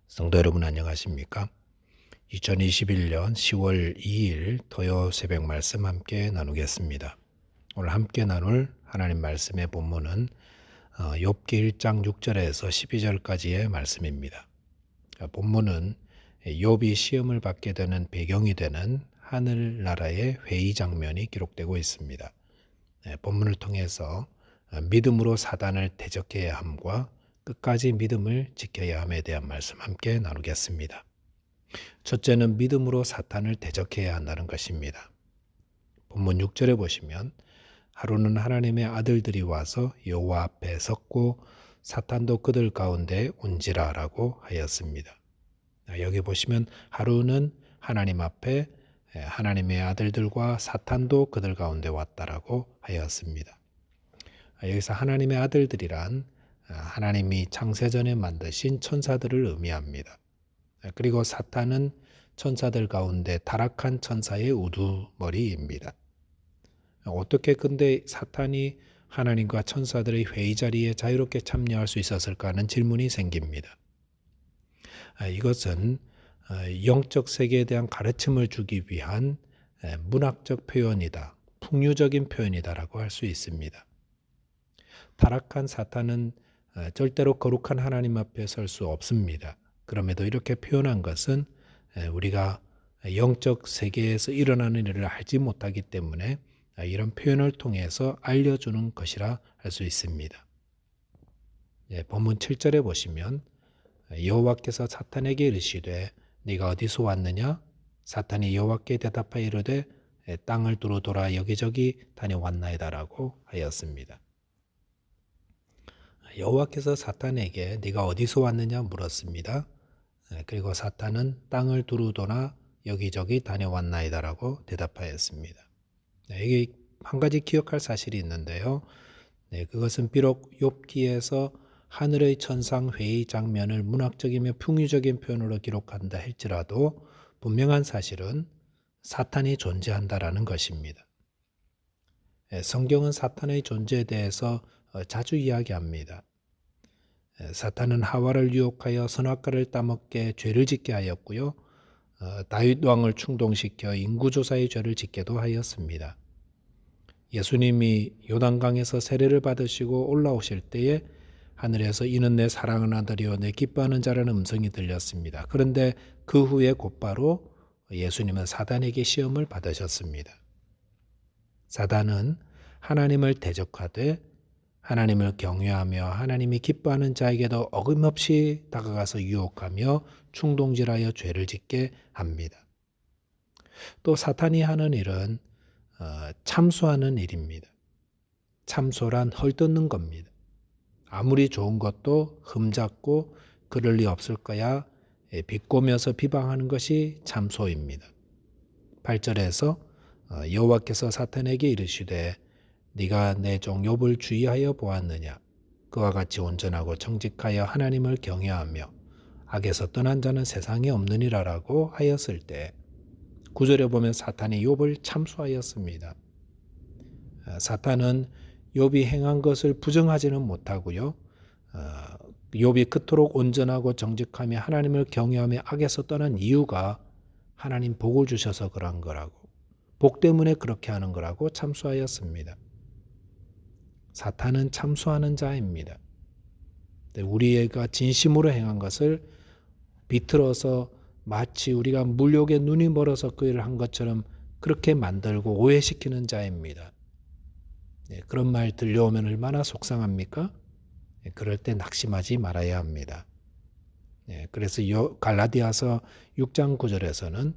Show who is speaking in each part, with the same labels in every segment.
Speaker 1: 성도 여러분 안녕하십니까? 2021년 10월 2일 토요 새벽 말씀 함께 나누겠습니다. 오늘 함께 나눌 하나님 말씀의 본문은 욥기 1장 6절에서 12절까지의 말씀입니다. 본문은 욥이 시험을 받게 되는 배경이 되는 하늘나라의 회의 장면이 기록되고 있습니다. 본문을 통해서 믿음으로 사단을 대적해야 함과 끝까지 믿음을 지켜야 함에 대한 말씀 함께 나누겠습니다. 첫째는 믿음으로 사탄을 대적해야 한다는 것입니다. 본문 6절에 보시면 하루는 하나님의 아들들이 와서 여호와 앞에 섰고 사탄도 그들 가운데 온지라 라고 하였습니다. 여기 보시면 하루는 하나님 앞에 하나님의 아들들과 사탄도 그들 가운데 왔다라고 하였습니다. 여기서 하나님의 아들들이란 하나님이 창세전에 만드신 천사들을 의미합니다. 그리고 사탄은 천사들 가운데 타락한 천사의 우두머리입니다. 어떻게 근데 사탄이 하나님과 천사들의 회의 자리에 자유롭게 참여할 수 있었을까 하는 질문이 생깁니다. 이것은 영적 세계에 대한 가르침을 주기 위한 문학적 표현이다, 풍류적인 표현이다라고 할 수 있습니다. 타락한 사탄은 절대로 거룩한 하나님 앞에 설 수 없습니다. 그럼에도 이렇게 표현한 것은 우리가 영적 세계에서 일어나는 일을 알지 못하기 때문에 이런 표현을 통해서 알려주는 것이라 할 수 있습니다. 본문 7절에 보시면 여호와께서 사탄에게 이르시되 네가 어디서 왔느냐? 사탄이 여호와께 대답하여 이르되 땅을 두루 돌아 여기저기 다녀왔나이다라고 하였습니다. 여호와께서 사탄에게 네가 어디서 왔느냐 물었습니다. 그리고 사탄은 땅을 두루 돌아 여기저기 다녀왔나이다라고 대답하였습니다. 여기 한 가지 기억할 사실이 있는데요. 그것은 비록 욥기에서 하늘의 천상 회의 장면을 문학적이며 풍유적인 표현으로 기록한다 할지라도 분명한 사실은 사탄이 존재한다라는 것입니다. 성경은 사탄의 존재에 대해서 자주 이야기합니다. 사탄은 하와를 유혹하여 선악과를 따먹게 죄를 짓게 하였고요. 다윗 왕을 충동시켜 인구조사의 죄를 짓게도 하였습니다. 예수님이 요단강에서 세례를 받으시고 올라오실 때에 하늘에서 이는 내 사랑하는 아들이요 내 기뻐하는 자라는 음성이 들렸습니다. 그런데 그 후에 곧바로 예수님은 사단에게 시험을 받으셨습니다. 사단은 하나님을 대적하되 하나님을 경외하며 하나님이 기뻐하는 자에게도 어김없이 다가가서 유혹하며 충동질하여 죄를 짓게 합니다. 또 사탄이 하는 일은 참소하는 일입니다. 참소란 헐뜯는 겁니다. 아무리 좋은 것도 흠잡고 그럴 리 없을 거야 비꼬면서 비방하는 것이 참소입니다. 8절에서 여호와께서 사탄에게 이르시되 네가 내 종 욥을 주의하여 보았느냐? 그와 같이 온전하고 정직하여 하나님을 경외하며 악에서 떠난 자는 세상에 없느니라라고 하였을 때 9절에 보면 사탄이 욥을 참소하였습니다. 사탄은 욥이 행한 것을 부정하지는 못하고요. 욥이 그토록 온전하고 정직하며 하나님을 경외하며 악에서 떠난 이유가 하나님 복을 주셔서 그런 거라고, 복 때문에 그렇게 하는 거라고 참소하였습니다. 사탄은 참소하는 자입니다. 우리가 진심으로 행한 것을 비틀어서 마치 우리가 물욕에 눈이 멀어서 그 일을 한 것처럼 그렇게 만들고 오해시키는 자입니다. 그런 말 들려오면 얼마나 속상합니까? 그럴 때 낙심하지 말아야 합니다. 그래서 갈라디아서 6장 9절에서는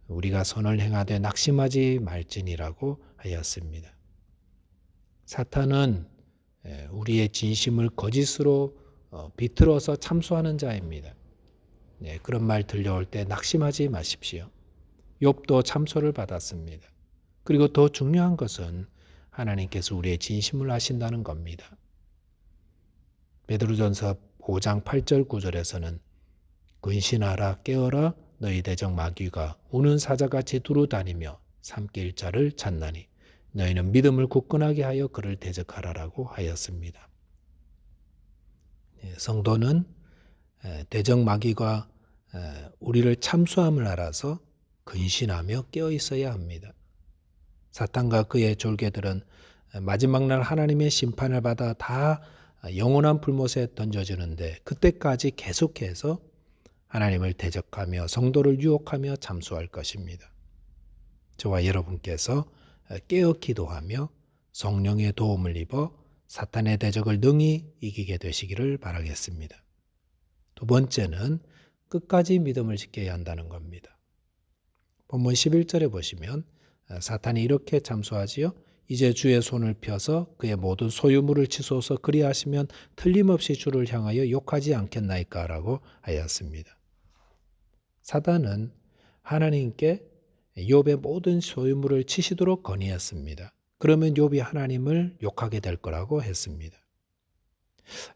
Speaker 1: 우리가 선을 행하되 낙심하지 말지니라고 하였습니다. 사탄은 우리의 진심을 거짓으로 비틀어서 참소하는 자입니다. 그런 말 들려올 때 낙심하지 마십시오. 욥도 참소를 받았습니다. 그리고 더 중요한 것은 하나님께서 우리의 진심을 아신다는 겁니다. 베드로전서 5장 8절 9절에서는 근신하라 깨어라 너희 대적 마귀가 우는 사자같이 두루 다니며 삼킬 자를 찾나니 너희는 믿음을 굳건하게 하여 그를 대적하라라고 하였습니다. 성도는 대적 마귀가 우리를 참수함을 알아서 근신하며 깨어 있어야 합니다. 사탄과 그의 졸개들은 마지막 날 하나님의 심판을 받아 다 영원한 불못에 던져지는데 그때까지 계속해서 하나님을 대적하며 성도를 유혹하며 잠수할 것입니다. 저와 여러분께서 깨어 기도하며 성령의 도움을 입어 사탄의 대적을 능히 이기게 되시기를 바라겠습니다. 두 번째는 끝까지 믿음을 지켜야 한다는 겁니다. 본문 11절에 보시면 사탄이 이렇게 잠수하지요. 이제 주의 손을 펴서 그의 모든 소유물을 치소서 그리하시면 틀림없이 주를 향하여 욕하지 않겠나이까 라고 하였습니다. 사탄은 하나님께 욥의 모든 소유물을 치시도록 건의했습니다. 그러면 욥이 하나님을 욕하게 될 거라고 했습니다.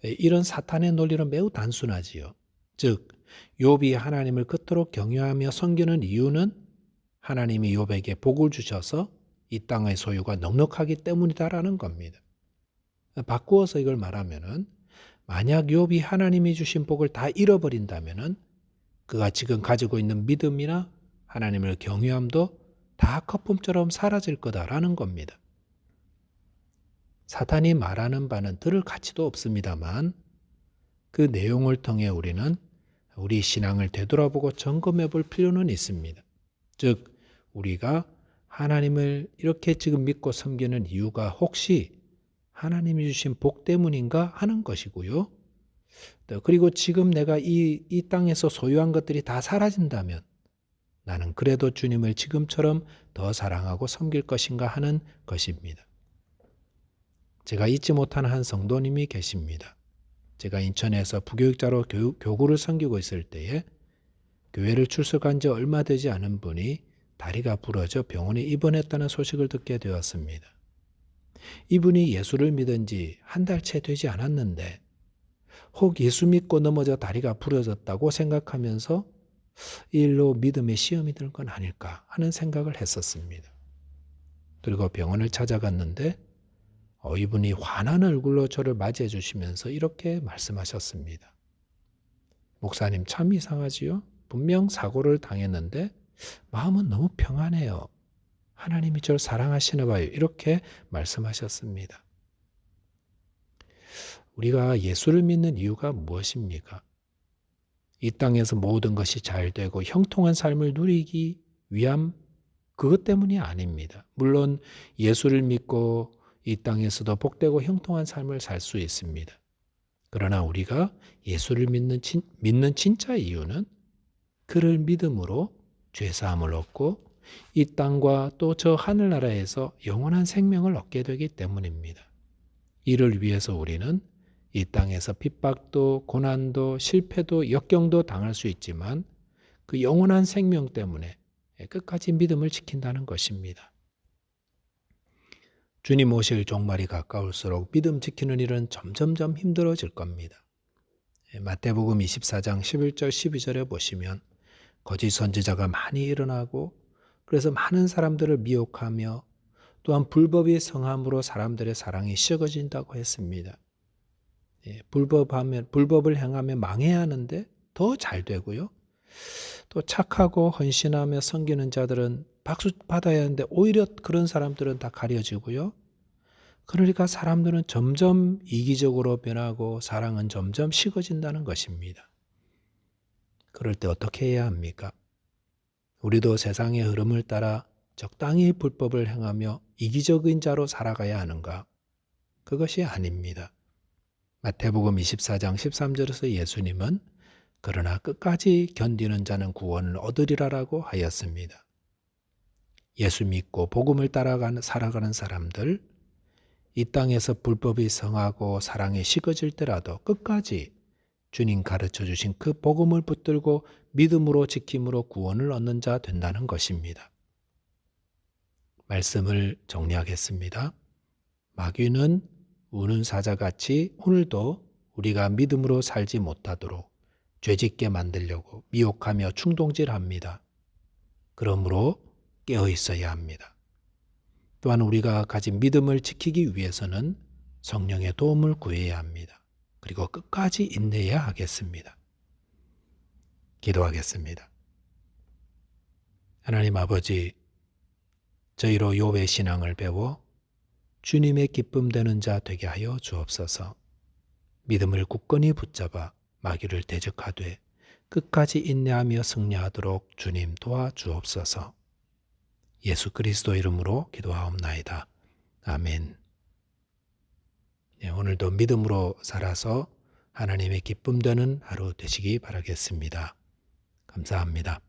Speaker 1: 이런 사탄의 논리는 매우 단순하지요. 즉 욥이 하나님을 그토록 경외하며 섬기는 이유는 하나님이 욥에게 복을 주셔서 이 땅의 소유가 넉넉하기 때문이다라는 겁니다. 바꾸어서 이걸 말하면은 만약 욥이 하나님이 주신 복을 다 잃어버린다면은 그가 지금 가지고 있는 믿음이나 하나님을 경외함도 다 거품처럼 사라질 거다라는 겁니다. 사탄이 말하는 바는 들을 가치도 없습니다만 그 내용을 통해 우리는 우리 신앙을 되돌아보고 점검해 볼 필요는 있습니다. 즉 우리가 하나님을 이렇게 지금 믿고 섬기는 이유가 혹시 하나님이 주신 복 때문인가 하는 것이고요. 그리고 지금 내가 이 땅에서 소유한 것들이 다 사라진다면 나는 그래도 주님을 지금처럼 더 사랑하고 섬길 것인가 하는 것입니다. 제가 잊지 못하는 한 성도님이 계십니다. 제가 인천에서 부교육자로 교구를 섬기고 있을 때에 교회를 출석한 지 얼마 되지 않은 분이 다리가 부러져 병원에 입원했다는 소식을 듣게 되었습니다. 이분이 예수를 믿은 지 한 달 채 되지 않았는데 혹 예수 믿고 넘어져 다리가 부러졌다고 생각하면서 이 일로 믿음의 시험이 들 건 아닐까 하는 생각을 했었습니다. 그리고 병원을 찾아갔는데 이분이 환한 얼굴로 저를 맞이해 주시면서 이렇게 말씀하셨습니다. 목사님 참 이상하지요? 분명 사고를 당했는데 마음은 너무 평안해요. 하나님이 저를 사랑하시나 봐요. 이렇게 말씀하셨습니다. 우리가 예수를 믿는 이유가 무엇입니까? 이 땅에서 모든 것이 잘 되고 형통한 삶을 누리기 위함 그것 때문이 아닙니다. 물론 예수를 믿고 이 땅에서도 복되고 형통한 삶을 살 수 있습니다. 그러나 우리가 예수를 믿는 진짜 이유는 그를 믿음으로 죄사함을 얻고 이 땅과 또 저 하늘나라에서 영원한 생명을 얻게 되기 때문입니다. 이를 위해서 우리는 이 땅에서 핍박도 고난도 실패도 역경도 당할 수 있지만 그 영원한 생명 때문에 끝까지 믿음을 지킨다는 것입니다. 주님 오실 종말이 가까울수록 믿음 지키는 일은 점점점 힘들어질 겁니다. 마태복음 24장 11절 12절에 보시면 거짓 선지자가 많이 일어나고 그래서 많은 사람들을 미혹하며 또한 불법이 성함으로 사람들의 사랑이 식어진다고 했습니다. 불법을 행하면 망해야 하는데 더 잘 되고요. 또 착하고 헌신하며 섬기는 자들은 박수 받아야 하는데 오히려 그런 사람들은 다 가려지고요. 그러니까 사람들은 점점 이기적으로 변하고 사랑은 점점 식어진다는 것입니다. 그럴 때 어떻게 해야 합니까? 우리도 세상의 흐름을 따라 적당히 불법을 행하며 이기적인 자로 살아가야 하는가? 그것이 아닙니다. 마태복음 24장 13절에서 예수님은 그러나 끝까지 견디는 자는 구원을 얻으리라라고 하였습니다. 예수 믿고 복음을 살아가는 사람들, 이 땅에서 불법이 성하고 사랑이 식어질 때라도 끝까지 주님 가르쳐 주신 그 복음을 붙들고 믿음으로 지킴으로 구원을 얻는 자 된다는 것입니다. 말씀을 정리하겠습니다. 마귀는 우는 사자같이 오늘도 우리가 믿음으로 살지 못하도록 죄짓게 만들려고 미혹하며 충동질합니다. 그러므로 깨어 있어야 합니다. 또한 우리가 가진 믿음을 지키기 위해서는 성령의 도움을 구해야 합니다. 그리고 끝까지 인내해야 하겠습니다. 기도하겠습니다. 하나님 아버지, 저희로 욥의 신앙을 배워 주님의 기쁨 되는 자 되게 하여 주옵소서. 믿음을 굳건히 붙잡아 마귀를 대적하되 끝까지 인내하며 승리하도록 주님 도와주옵소서. 예수 그리스도 이름으로 기도하옵나이다. 아멘. 네, 오늘도 믿음으로 살아서 하나님의 기쁨 되는 하루 되시기 바라겠습니다. 감사합니다.